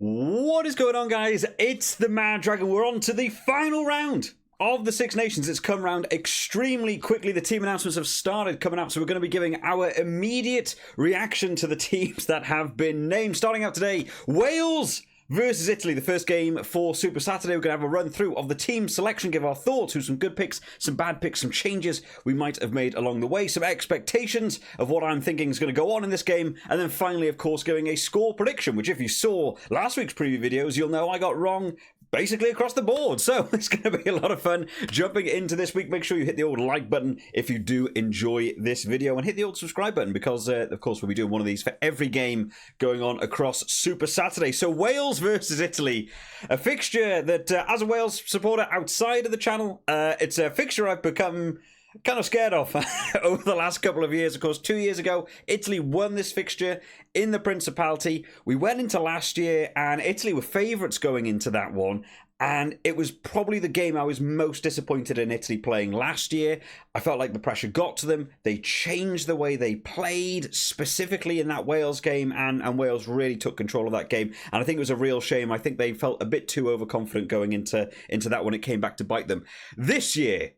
What is going on, guys? It's the Mad Dragon. We're on to the final round of the Six Nations. It's come round extremely quickly. The team announcements have started coming up, so we're going to be giving our immediate reaction to the teams that have been named. Starting out today, Wales versus Italy, the first game for Super Saturday. We're going to have a run through of the team selection, give our thoughts, who's some good picks, some bad picks, some changes we might have made along the way, some expectations of what I'm thinking is going to go on in this game, and then finally, of course, giving a score prediction, which if you saw last week's preview videos, you'll know I got wrong basically across the board. So it's going to be a lot of fun jumping into this week. Make sure you hit the old like button if you do enjoy this video, and hit the old subscribe button because, of course, we'll be doing one of these for every game going on across Super Saturday. So Wales versus Italy, a fixture that, as a Wales supporter outside of the channel, it's a fixture I've become kind of scared of over the last couple of years. Of course, 2 years ago, Italy won this fixture in the Principality. We went into last year and Italy were favourites going into that one. And it was probably the game I was most disappointed in Italy playing last year. I felt like the pressure got to them. They changed the way they played, specifically in that Wales game, and Wales really took control of that game. And I think it was a real shame. I think they felt a bit too overconfident going into that when it came back to bite them. This year,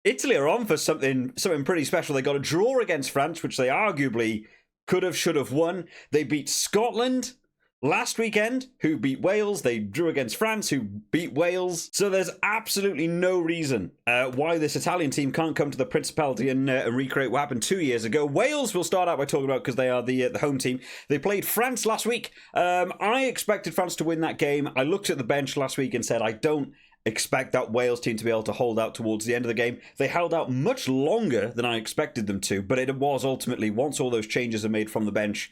Italy are on for something pretty special. They got a draw against France, which they arguably could have, should have won. They beat Scotland last weekend, who beat Wales. They drew against France, who beat Wales. So there's absolutely no reason why this Italian team can't come to the Principality and recreate what happened 2 years ago. Wales we'll start out by talking about because they are the home team. They played France last week. I expected France to win that game. I looked at the bench last week and said, I don't expect that Wales team to be able to hold out towards the end of the game. They held out much longer than I expected them to, but it was ultimately, once all those changes are made from the bench,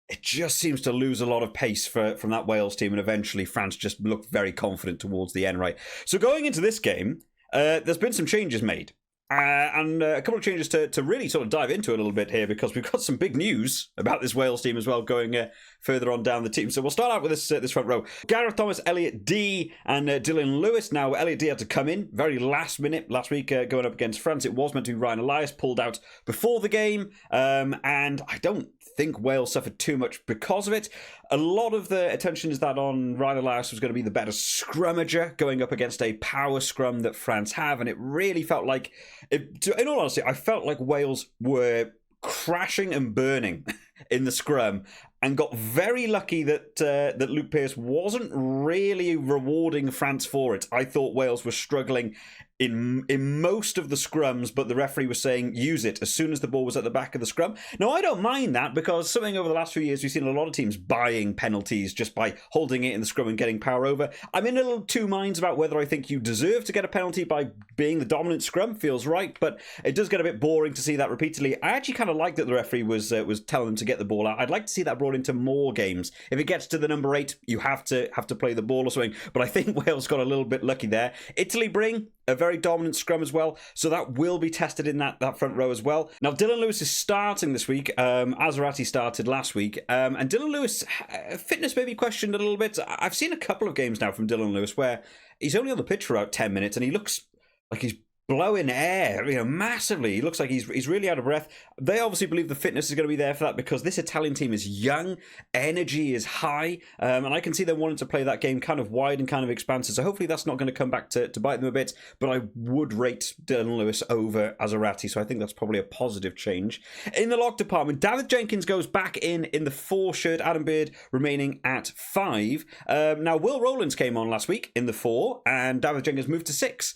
it just seems to lose a lot of pace from that Wales team, and eventually France just looked very confident towards the end, right? So going into this game, there's been some changes made. And a couple of changes to really sort of dive into a little bit here, because we've got some big news about this Wales team as well going further on down the team. So we'll start out with this front row. Gareth Thomas, Elliot Dee, and Dylan Lewis. Now, Elliot Dee had to come in very last minute last week going up against France. It was meant to be Ryan Elias, pulled out before the game. And I don't think Wales suffered too much because of it. A lot of the attention is that on Ryan Elias was going to be the better scrummager going up against a power scrum that France have, and it really felt like, in all honesty, I felt like Wales were crashing and burning in the scrum, and got very lucky that that Luke Pearce wasn't really rewarding France for it. I thought Wales were struggling in most of the scrums, but the referee was saying use it as soon as the ball was at the back of the scrum. Now, I don't mind that, because something over the last few years we've seen a lot of teams buying penalties just by holding it in the scrum and getting power over. I'm in a little two minds about whether I think you deserve to get a penalty by being the dominant scrum. Feels right, but it does get a bit boring to see that repeatedly. I actually kind of like that the referee was telling them to get the ball out. I'd like to see that brought into more games. If it gets to the number 8, you have to play the ball or something. But I think Wales got a little bit lucky there. Italy bring a very dominant scrum as well, so that will be tested in that front row as well. Now, Dylan Lewis is starting this week. Azarati started last week, and Dylan Lewis, fitness may be questioned a little bit. I've seen a couple of games now from Dylan Lewis where he's only on the pitch for about 10 minutes, and he looks like he's blowing air, massively. He looks like he's really out of breath. They obviously believe the fitness is going to be there for that, because this Italian team is young, energy is high, and I can see them wanting to play that game kind of wide and kind of expansive. So hopefully that's not going to come back to bite them a bit, but I would rate Dylan Lewis over Azarati, so I think that's probably a positive change. In the lock department, David Jenkins goes back in the 4 shirt, Adam Beard remaining at 5. Now, Will Rowlands came on last week in the 4, and David Jenkins moved to 6.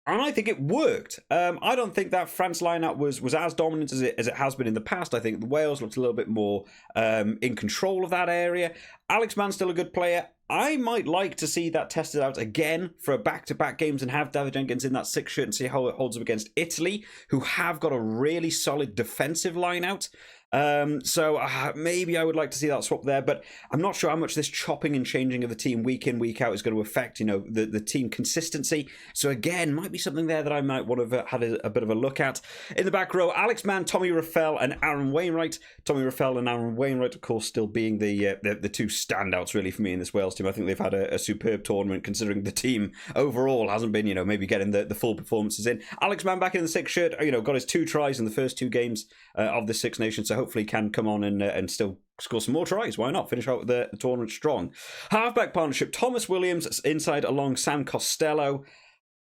And I think it worked. I don't think that France lineup was as dominant as it has been in the past. I think the Wales looked a little bit more in control of that area. Alex Mann's still a good player. I might like to see that tested out again for back-to-back games and have David Jenkins in that 6 shirt and see how it holds up against Italy, who have got a really solid defensive line out. So maybe I would like to see that swap there, but I'm not sure how much this chopping and changing of the team week in, week out is going to affect, the team consistency. So again, might be something there that I might want to have a bit of a look at. In the back row, Alex Mann, Tommy Raffel, and Aaron Wainwright. Tommy Raffel and Aaron Wainwright, of course, still being the two standouts really for me in this Wales team. I think they've had a superb tournament, considering the team overall hasn't been, maybe getting the full performances in. Alex Mann back in the 6 shirt, got his 2 tries in the first 2 games of the Six Nations. So hopefully can come on and still score some more tries. Why not? Finish out the tournament strong. Halfback partnership, Thomas Williams inside along Sam Costello.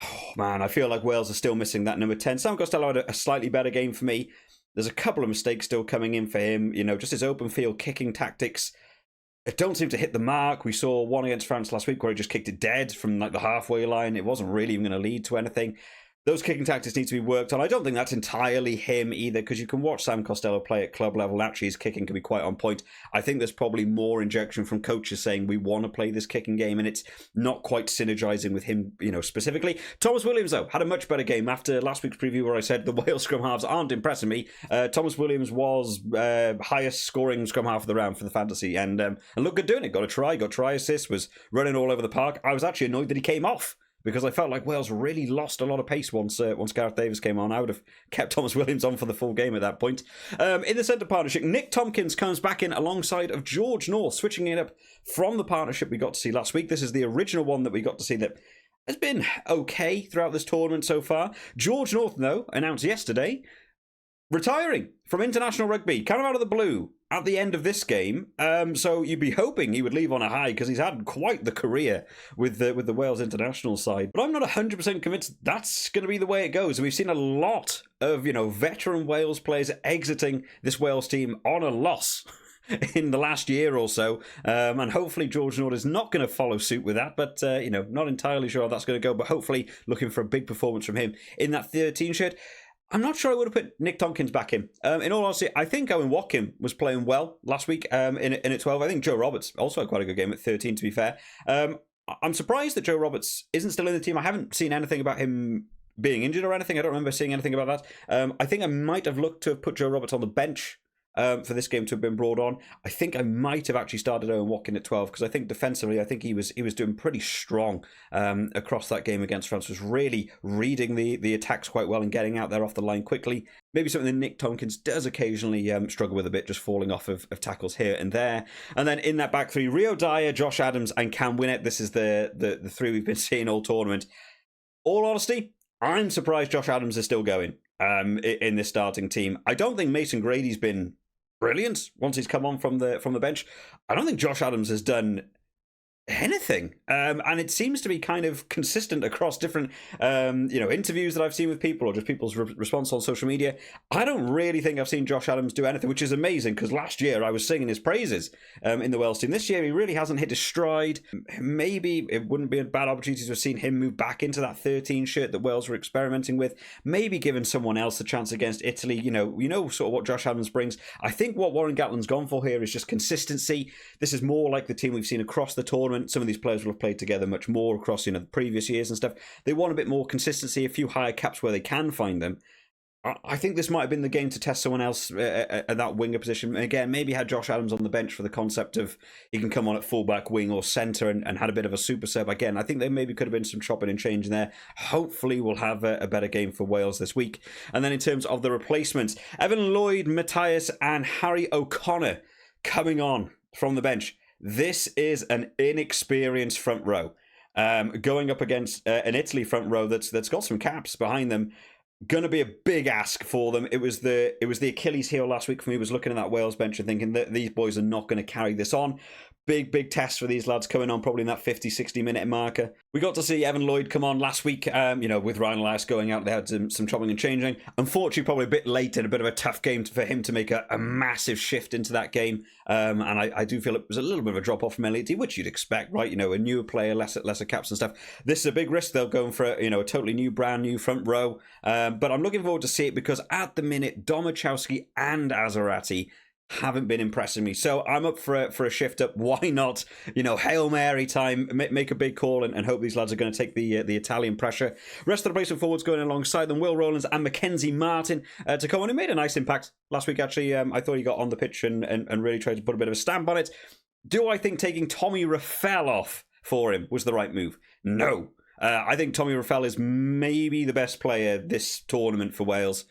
Oh, man, I feel like Wales are still missing that number 10. Sam Costello had a slightly better game for me. There's a couple of mistakes still coming in for him. Just his open field kicking tactics, it don't seem to hit the mark. We saw one against France last week where he just kicked it dead from like the halfway line. It wasn't really even going to lead to anything. Those kicking tactics need to be worked on. I don't think that's entirely him either, because you can watch Sam Costello play at club level. Actually, his kicking can be quite on point. I think there's probably more injection from coaches saying we want to play this kicking game, and it's not quite synergizing with him, specifically. Thomas Williams, though, had a much better game. After last week's preview where I said the Wales scrum halves aren't impressing me, Thomas Williams was highest scoring scrum half of the round for the fantasy, and looked good doing it. Got try assist, was running all over the park. I was actually annoyed that he came off, because I felt like Wales really lost a lot of pace once Gareth Davies came on. I would have kept Thomas Williams on for the full game at that point. In the centre partnership, Nick Tompkins comes back in alongside of George North, switching it up from the partnership we got to see last week. This is the original one that we got to see that has been okay throughout this tournament so far. George North, though, announced yesterday retiring from international rugby, kind of out of the blue, at the end of this game. So you'd be hoping he would leave on a high, because he's had quite the career with the Wales international side. But I'm not 100% convinced that's going to be the way it goes. And we've seen a lot of, veteran Wales players exiting this Wales team on a loss in the last year or so. And hopefully George North is not going to follow suit with that. But, not entirely sure how that's going to go. But hopefully looking for a big performance from him in that 13 shirt. I'm not sure I would have put Nick Tompkins back in. In all honesty, I think Owen Watkin was playing well last week in at 12. I think Joe Roberts also had quite a good game at 13, to be fair. I'm surprised that Joe Roberts isn't still in the team. I haven't seen anything about him being injured or anything. I don't remember seeing anything about that. I think I might have looked to have put Joe Roberts on the bench for this game to have been brought on. I think I might have actually started Owen Watkin at 12, because I think defensively, I think he was doing pretty strong across that game against France. Was really reading the attacks quite well and getting out there off the line quickly. Maybe something that Nick Tompkins does occasionally struggle with a bit, just falling off of tackles here and there. And then in that back three, Rio Dyer, Josh Adams and Cam Winnett. This is the three we've been seeing all tournament. All honesty, I'm surprised Josh Adams is still going in this starting team. I don't think Mason Grady's been brilliant once he's come on from the bench. I don't think Josh Adams has done anything, and it seems to be kind of consistent across different interviews that I've seen with people, or just people's response on social media. I don't really think I've seen Josh Adams do anything, which is amazing, because last year I was singing his praises in the Wales team. This year he really hasn't hit his stride. Maybe it wouldn't be a bad opportunity to have seen him move back into that 13 shirt that Wales were experimenting with, maybe giving someone else a chance against Italy. Sort of what Josh Adams brings. I think what Warren Gatland's gone for here is just consistency. This is more like the team we've seen across the tournament. Some of these players will have played together much more across the previous years and stuff. They want a bit more consistency, a few higher caps where they can find them. I think this might have been the game to test someone else at that winger position. Again, maybe had Josh Adams on the bench for the concept of he can come on at fullback, wing or centre, and had a bit of a super sub. Again, I think there maybe could have been some chopping and changing there. Hopefully we'll have a better game for Wales this week. And then in terms of the replacements, Evan Lloyd, Matthias and Harry O'Connor coming on from the bench. This is an inexperienced front row going up against an Italy front row that's got some caps behind them. Going to be a big ask for them. It was the Achilles heel last week for me, was looking at that Wales bench and thinking that these boys are not going to carry this on. Big test for these lads coming on probably in that 50, 60-minute marker. We got to see Evan Lloyd come on last week, with Ryan Elias going out. They had some chopping and changing. Unfortunately, probably a bit late and a bit of a tough game for him to make a massive shift into that game. And I do feel it was a little bit of a drop-off from LET, which you'd expect, right? A newer player, lesser caps and stuff. This is a big risk. They're going for a totally new, brand new front row. But I'm looking forward to see it, because at the minute, Domachowski and Azarati haven't been impressing me. So I'm up for a shift up. Why not? Hail Mary time, make a big call and hope these lads are going to take the Italian pressure. Rest of the replacement forwards going alongside them, Will Rowlands and Mackenzie Martin to come on. He made a nice impact last week, actually. I thought he got on the pitch and really tried to put a bit of a stamp on it. Do I think taking Tommy Raffel off for him was the right move? No. I think Tommy Raffel is maybe the best player this tournament for Wales.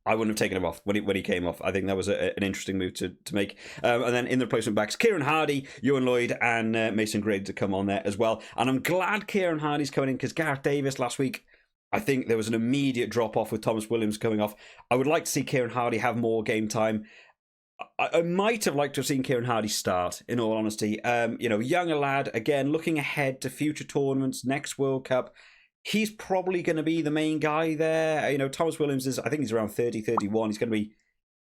I wouldn't have taken him off when he came off. I think that was an interesting move to make. And then in the replacement backs, Kieran Hardy, Ewan Lloyd and Mason Grade to come on there as well. And I'm glad Kieran Hardy's coming in, because Gareth Davies last week I think there was an immediate drop-off with Thomas Williams coming off. I would like to see Kieran Hardy have more game time. I might have liked to have seen Kieran Hardy start, in all honesty. Younger lad, again, looking ahead to future tournaments, next World Cup. He's probably going to be the main guy there. Thomas Williams I think he's around 30, 31. He's going to be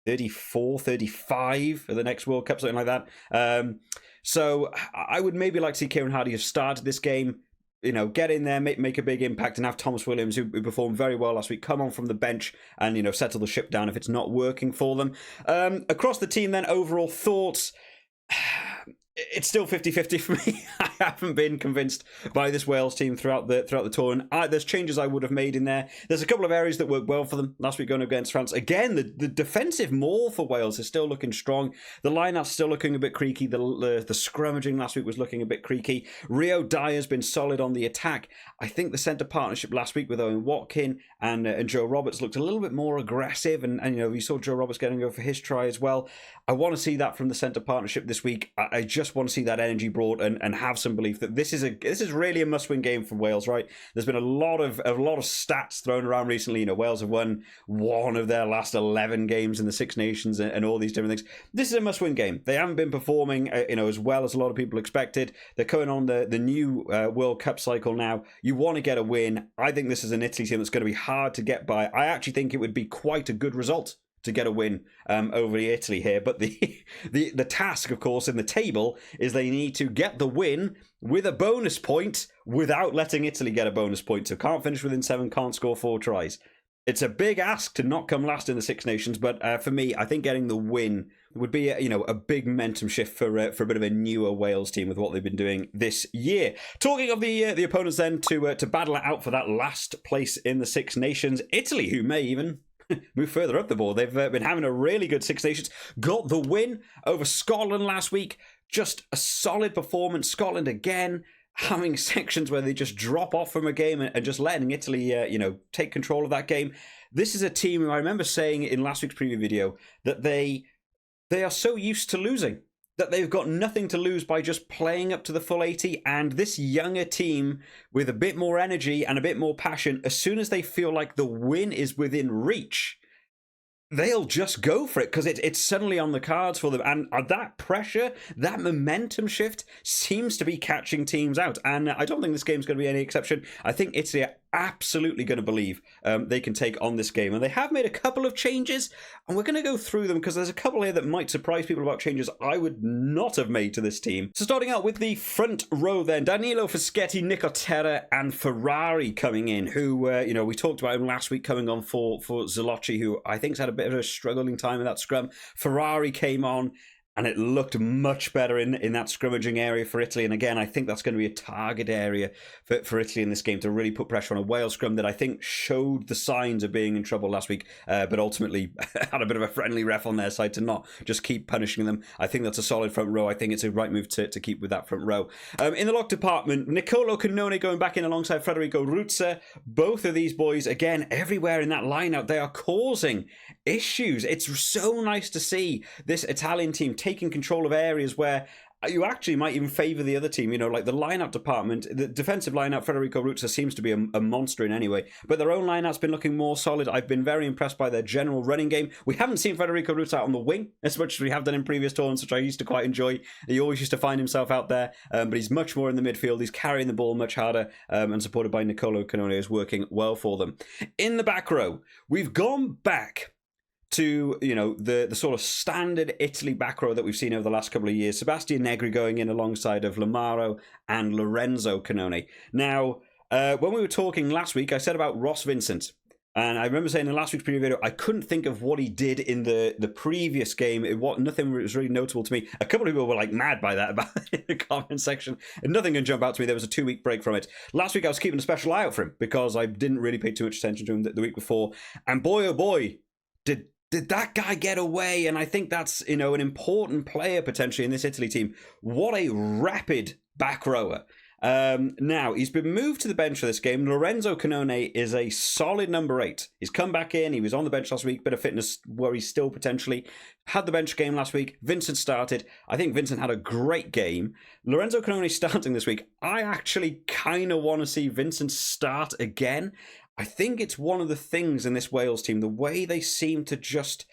34, 35 for the next World Cup, something like that. So I would maybe like to see Kieran Hardy have started this game, get in there, make a big impact, and have Thomas Williams, who performed very well last week, come on from the bench and, settle the ship down if it's not working for them. Across the team then, overall thoughts... It's still 50-50 for me. I haven't been convinced by this Wales team throughout the tournament. There's changes I would have made in there. There's a couple of areas that worked well for them last week going against France. Again, the defensive maul for Wales is still looking strong. The lineup's still looking a bit creaky. The scrummaging last week was looking a bit creaky. Rio Dyer's been solid on the attack. I think the centre partnership last week with Owen Watkin and Joe Roberts looked a little bit more aggressive. And we saw Joe Roberts getting over for his try as well. I want to see that from the centre partnership this week. I just want to see that energy brought and have some belief that this is really a must-win game for Wales, right? There's been a lot of stats thrown around recently. Wales have won one of their last 11 games in the Six Nations and all these different things. This is a must-win game. They haven't been performing, as well as a lot of people expected. They're coming on the new World Cup cycle now. You want to get a win. I think this is an Italy team that's going to be hard to get by. I actually think it would be quite a good result to get a win over Italy here. But the task, of course, in the table is they need to get the win with a bonus point without letting Italy get a bonus point. So can't finish within 7, can't score 4 tries. It's a big ask to not come last in the Six Nations, but for me, I think getting the win would be a big momentum shift for a bit of a newer Wales team with what they've been doing this year. Talking of the opponents then to battle it out for that last place in the Six Nations, Italy, who may even move further up the board. They've been having a really good Six Nations. Got the win over Scotland last week. Just a solid performance. Scotland again having sections where they just drop off from a game and just letting Italy, take control of that game. This is a team who I remember saying in last week's preview video that they are so used to losing that they've got nothing to lose by just playing up to the full 80. And this younger team with a bit more energy and a bit more passion, as soon as they feel like the win is within reach, they'll just go for it because it's suddenly on the cards for them. And that pressure, that momentum shift seems to be catching teams out. And I don't think this game's going to be any exception. I think Italy are absolutely going to believe they can take on this game. And they have made a couple of changes, and we're going to go through them because there's a couple here that might surprise people about changes I would not have made to this team. So starting out with the front row then, Danilo Fischetti, Nicotera and Ferrari coming in, who, we talked about him last week coming on for Zalocci, who I think's had a bit of a struggling time in that scrum. Ferrari came on, and it looked much better in that scrummaging area for Italy. And again, I think that's going to be a target area for Italy in this game to really put pressure on a Wales scrum that I think showed the signs of being in trouble last week, but ultimately had a bit of a friendly ref on their side to not just keep punishing them. I think that's a solid front row. I think it's a right move to keep with that front row. In the lock department, Nicolo Canone going back in alongside Federico Ruzza. Both of these boys, again, everywhere in that lineup, they are causing issues. It's so nice to see this Italian team taking control of areas where you actually might even favour the other team. Like the lineup department, the defensive lineup, Federico Ruzza seems to be a monster in any way, but their own lineup's been looking more solid. I've been very impressed by their general running game. We haven't seen Federico Ruzza out on the wing as much as we have done in previous tournaments, which I used to quite enjoy. He always used to find himself out there, but he's much more in the midfield. He's carrying the ball much harder, and supported by Nicolo Canone is working well for them. In the back row, we've gone back to, the sort of standard Italy back row that we've seen over the last couple of years. Sebastian Negri going in alongside of Lamaro and Lorenzo Canone. Now, when we were talking last week, I said about Ross Vincent. And I remember saying in last week's preview video, I couldn't think of what he did in the previous game. Nothing was really notable to me. A couple of people were mad by that about in the comment section. And nothing can jump out to me. There was a 2-week break from it. Last week I was keeping a special eye out for him because I didn't really pay too much attention to him the week before. And boy, oh boy, did that guy get away? And I think that's, an important player potentially in this Italy team. What a rapid back rower. Now, he's been moved to the bench for this game. Lorenzo Canone is a solid number 8. He's come back in. He was on the bench last week. Bit of fitness worries still potentially. Had the bench game last week. Vincent started. I think Vincent had a great game. Lorenzo Canone starting this week. I actually kind of want to see Vincent start again. I think it's one of the things in this Wales team, the way they seem to just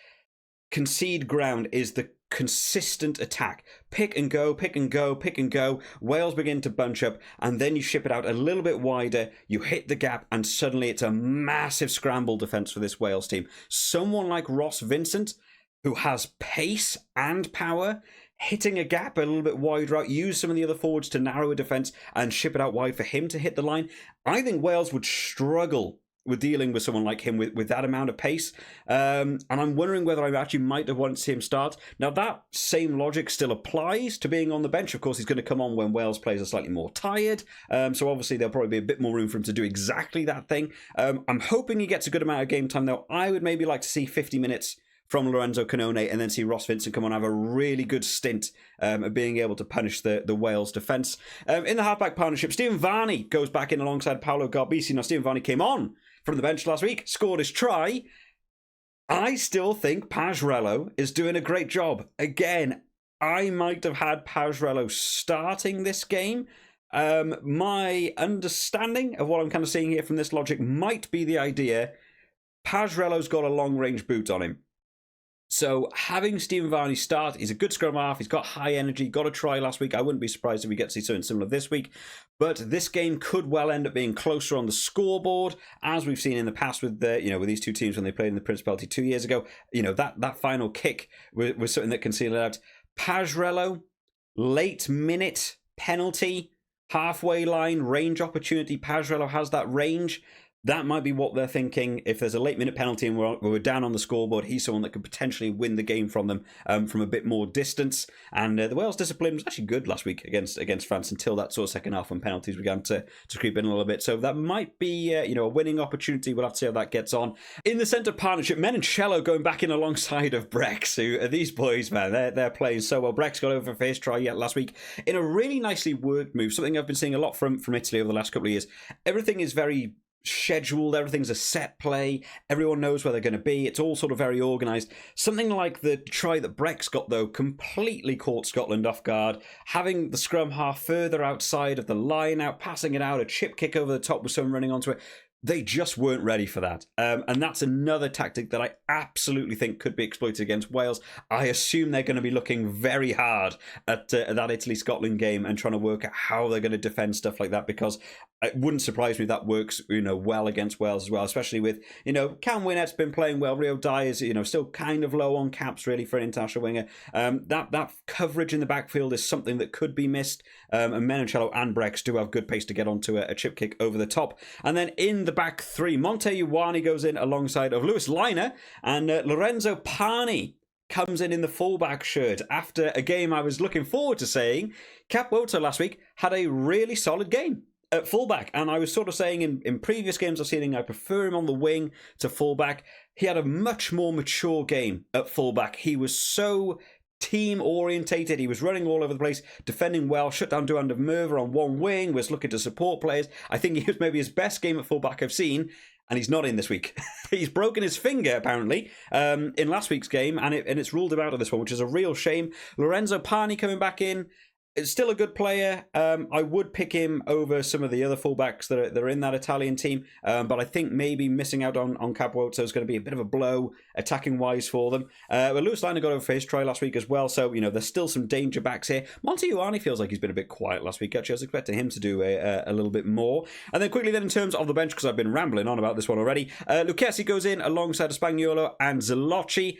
concede ground is the consistent attack. Pick and go, pick and go, pick and go. Wales begin to bunch up, and then you ship it out a little bit wider. You hit the gap, and suddenly it's a massive scramble defence for this Wales team. Someone like Ross Vincent, who has pace and power, hitting a gap a little bit wider out, use some of the other forwards to narrow a defence and ship it out wide for him to hit the line. I think Wales would struggle with dealing with someone like him with that amount of pace. And I'm wondering whether I actually might have wanted to see him start. Now, that same logic still applies to being on the bench. Of course, he's going to come on when Wales players are slightly more tired. So obviously, there'll probably be a bit more room for him to do exactly that thing. I'm hoping he gets a good amount of game time, though. I would maybe like to see 50 minutes from Lorenzo Canone and then see Ross Vincent come on and have a really good stint of being able to punish the Wales defence. In the halfback partnership, Stephen Varney goes back in alongside Paolo Garbisi. Now, Stephen Varney came on from the bench last week, scored his try. I still think Pajrello is doing a great job. Again, I might have had Pajrello starting this game. My understanding of what I'm kind of seeing here from this logic might be the idea Pajrello's got a long-range boot on him. So having Stephen Varney start, he's a good scrum half, he's got high energy, got a try last week. I wouldn't be surprised if we get to see something similar this week. But this game could well end up being closer on the scoreboard, as we've seen in the past with with these two teams when they played in the Principality 2 years ago. That final kick was something that can seal it out. Pajrello, late minute penalty, halfway line, range opportunity. Pajrello has that range. That might be what they're thinking. If there's a late minute penalty and we're down on the scoreboard, he's someone that could potentially win the game from them from a bit more distance. And the Wales discipline was actually good last week against France until that sort of second half when penalties began to creep in a little bit. So that might be a winning opportunity. We'll have to see how that gets on. In the centre partnership, Menoncello going back in alongside of Brex, who are these boys, man. They're playing so well. Brex got over for his try last week in a really nicely worked move. Something I've been seeing a lot from Italy over the last couple of years. Everything is very scheduled, everything's a set play, everyone knows where they're going to be, it's all sort of very organised. Something like the try that Brex got, though, completely caught Scotland off guard, having the scrum half further outside of the line out, passing it out, a chip kick over the top with someone running onto it. They just weren't ready for that. And that's another tactic that I absolutely think could be exploited against Wales. I assume they're going to be looking very hard at that Italy-Scotland game and trying to work out how they're going to defend stuff like that, because it wouldn't surprise me if that works, well against Wales as well, especially with, Cam Winnett's been playing well. Rio Dye is, still kind of low on caps, really, for an international winger. That coverage in the backfield is something that could be missed. And Menoncello and Brex do have good pace to get onto a chip kick over the top. And then in the back three, Monte Ioane goes in alongside of Lewis Liner, and Lorenzo Pani comes in the fullback shirt after a game I was looking forward to saying. Capwota last week had a really solid game at fullback, and I was sort of saying in previous games I've seen him, I prefer him on the wing to fullback. He had a much more mature game at fullback. He was so team orientated, he was running all over the place, defending well, shut down Duan de Merva on one wing, was looking to support players. I think he was maybe his best game at fullback I've seen, and he's not in this week. He's broken his finger, apparently, in last week's game, and it's ruled him out of this one, which is a real shame. Lorenzo Pani coming back in, is still a good player. I would pick him over some of the other fullbacks that are in that Italian team, but I think maybe missing out on Capwota is going to be a bit of a blow attacking-wise for them. But Lewis Liner got over for his try last week as well, so there's still some danger backs here. Monte Ioane feels like he's been a bit quiet last week. Actually, I was expecting him to do a little bit more. And then quickly then in terms of the bench, because I've been rambling on about this one already, Lucchesi goes in alongside of Spagnuolo and Zalocci.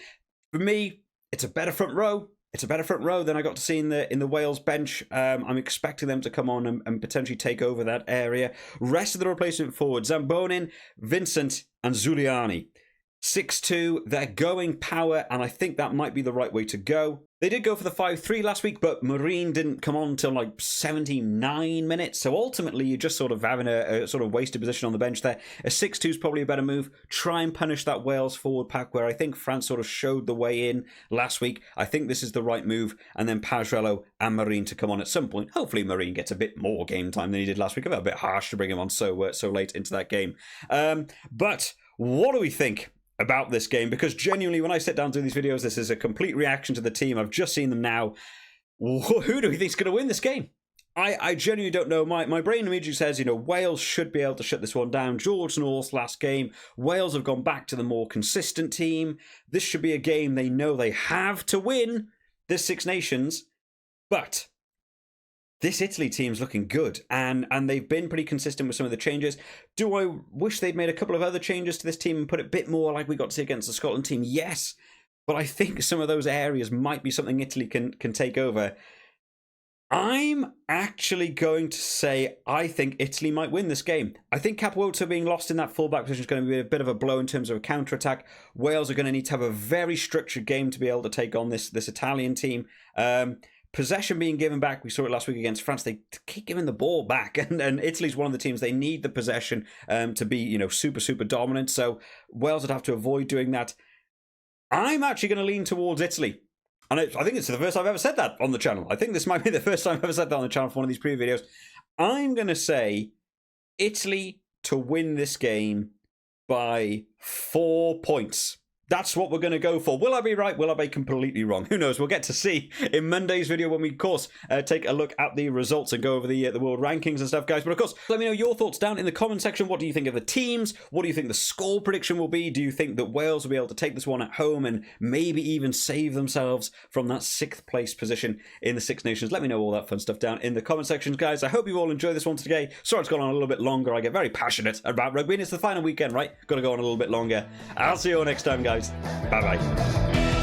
For me, it's a better front row. It's a better front row than I got to see in the Wales bench. I'm expecting them to come on and potentially take over that area. Rest of the replacement forwards, Zambonin, Vincent and Zuliani. 6-2, they're going power, and I think that might be the right way to go. They did go for the 5-3 last week, but Marine didn't come on until like 79 minutes, so ultimately you're just sort of having a sort of wasted position on the bench there. A 6-2 is probably a better move. Try and punish that Wales forward pack, where I think France sort of showed the way in last week. I think this is the right move, and then Pajrello and Marine to come on at some point. Hopefully Marine gets a bit more game time than he did last week. A bit harsh to bring him on so late into that game. But what do we think about this game? Because genuinely, when I sit down to these videos, this is a complete reaction to the team. I've just seen them now. Who do we think is going to win this game? I genuinely don't know. My brain immediately says, you know, Wales should be able to shut this one down. George North's last game, Wales have gone back to the more consistent team. This should be a game they know they have to win, this Six Nations. But this Italy team's looking good, and they've been pretty consistent with some of the changes. Do I wish they'd made a couple of other changes to this team and put it a bit more like we got to see against the Scotland team? Yes. But I think some of those areas might be something Italy can take over. I'm actually going to say I think Italy might win this game. I think Capuozzo being lost in that fullback position is going to be a bit of a blow in terms of a counter-attack. Wales are going to need to have a very structured game to be able to take on this Italian team. Possession being given back, we saw it last week against France. They keep giving the ball back, and Italy's one of the teams they need the possession to be, you know, super dominant. So Wales would have to avoid doing that. I'm actually going to lean towards Italy. And I think it's the first time I've ever said that on the channel. I think this might be the first time I've ever said that on the channel for one of these previous videos. I'm going to say Italy to win this game by 4 points. That's what we're going to go for. Will I be right? Will I be completely wrong? Who knows? We'll get to see in Monday's video when we, of course, take a look at the results and go over the world rankings and stuff, guys. But, of course, let me know your thoughts down in the comment section. What do you think of the teams? What do you think the score prediction will be? Do you think that Wales will be able to take this one at home and maybe even save themselves from that 6th place position in the Six Nations? Let me know all that fun stuff down in the comment sections, guys. I hope you all enjoyed this one today. Sorry it's gone on a little bit longer. I get very passionate about rugby, and it's the final weekend, right? Got to go on a little bit longer. I'll see you all next time, guys. Bye-bye.